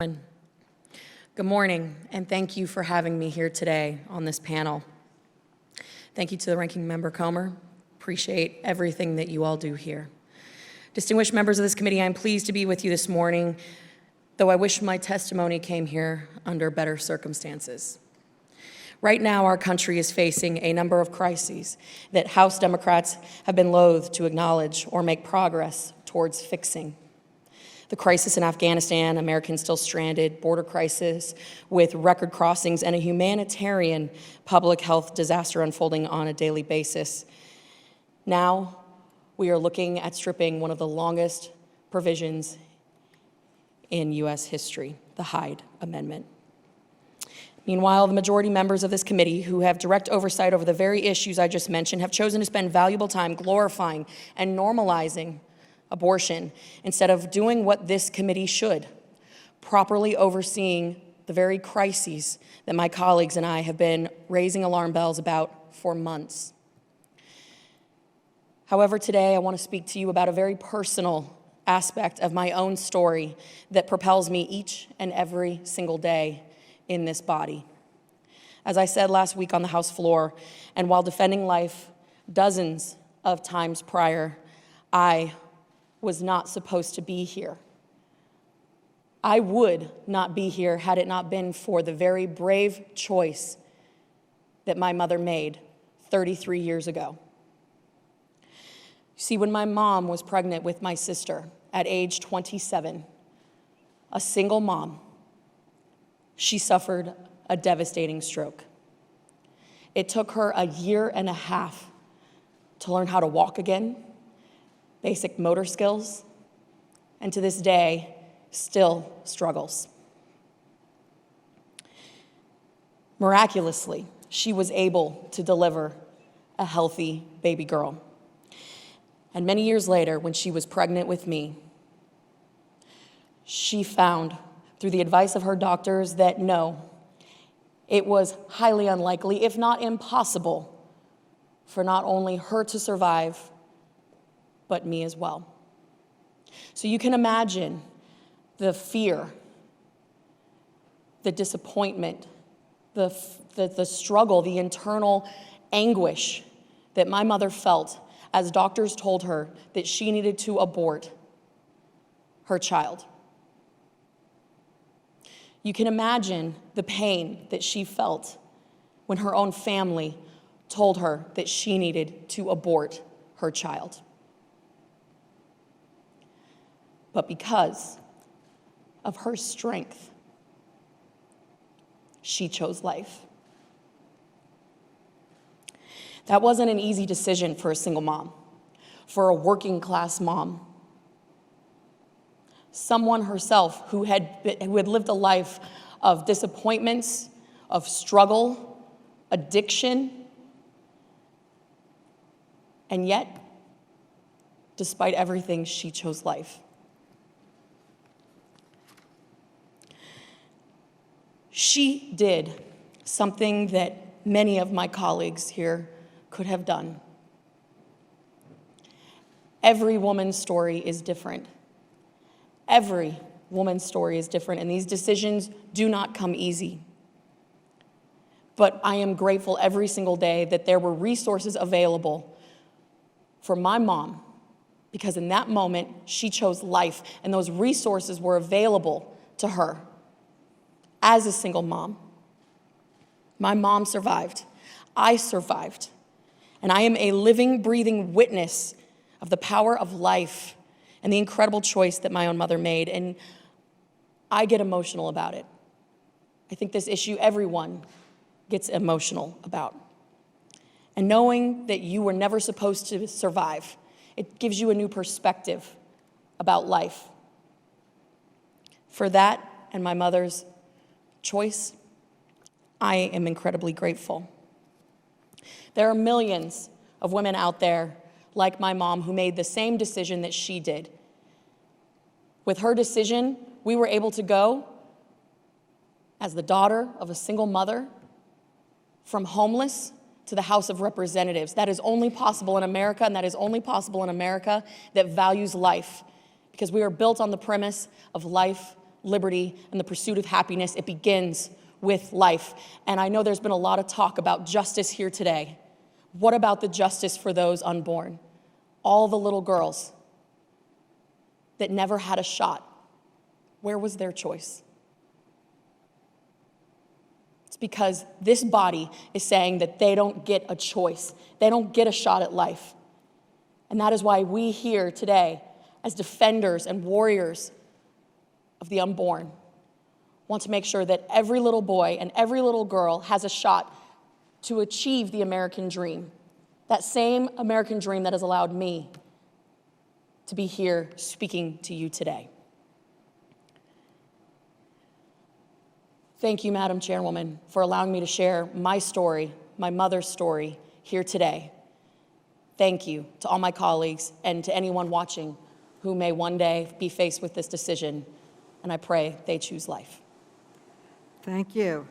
Good morning, and thank you for having me here today on this panel. Thank you to the Ranking Member Comer. Appreciate everything that you all do here. Distinguished members of this committee, I'm pleased to be with you this morning, though I wish my testimony came here under better circumstances. Right now, our country is facing a number of crises that House Democrats have been loath to acknowledge or make progress towards fixing. The crisis in Afghanistan, Americans still stranded, border crisis with record crossings, and a humanitarian public health disaster unfolding on a daily basis. Now, we are looking at stripping one of the longest provisions in U.S. history, the Hyde Amendment. Meanwhile, the majority members of this committee who have direct oversight over the very issues I just mentioned have chosen to spend valuable time glorifying and normalizing abortion instead of doing what this committee should, properly overseeing the very crises that my colleagues and I have been raising alarm bells about for months. However, today I want to speak to you about a very personal aspect of my own story that propels me each and every single day in this body. As I said last week on the House floor, and while defending life dozens of times prior, I was not supposed to be here. I would not be here had it not been for the very brave choice that my mother made 33 years ago. See, when my mom was pregnant with my sister at age 27, a single mom, she suffered a devastating stroke. It took her a year and a half to learn how to walk again, basic motor skills, and to this day, still struggles. Miraculously, she was able to deliver a healthy baby girl. And many years later, when she was pregnant with me, she found, through the advice of her doctors, that no, it was highly unlikely, if not impossible, for not only her to survive, but me as well. So you can imagine the fear, the disappointment, the struggle, the internal anguish that my mother felt as doctors told her that she needed to abort her child. You can imagine the pain that she felt when her own family told her that she needed to abort her child. But because of her strength, she chose life. That wasn't an easy decision for a single mom, for a working class mom. Someone herself who had lived a life of disappointments, of struggle, addiction, and yet, despite everything, she chose life. She did something that many of my colleagues here could have done. Every woman's story is different. Every woman's story is different, and these decisions do not come easy. But I am grateful every single day that there were resources available for my mom, because in that moment, she chose life, and those resources were available to her. As a single mom, my mom survived. I survived. And I am a living, breathing witness of the power of life and the incredible choice that my own mother made. And I get emotional about it. I think this issue everyone gets emotional about. And knowing that you were never supposed to survive, it gives you a new perspective about life. For that and my mother's choice, I am incredibly grateful. There are millions of women out there like my mom who made the same decision that she did. With her decision, we were able to go, as the daughter of a single mother, from homeless to the House of Representatives. That is only possible in America, and that is only possible in America that values life, because we are built on the premise of life liberty and the pursuit of happiness, it begins with life. And I know there's been a lot of talk about justice here today. What about the justice for those unborn? All the little girls that never had a shot. Where was their choice? It's because this body is saying that they don't get a choice. They don't get a shot at life. And that is why we here today, as defenders and warriors of the unborn, want to make sure that every little boy and every little girl has a shot to achieve the American dream. That same American dream that has allowed me to be here speaking to you today. Thank you, Madam Chairwoman, for allowing me to share my story, my mother's story, here today. Thank you to all my colleagues and to anyone watching who may one day be faced with this decision, and I pray they choose life. Thank you.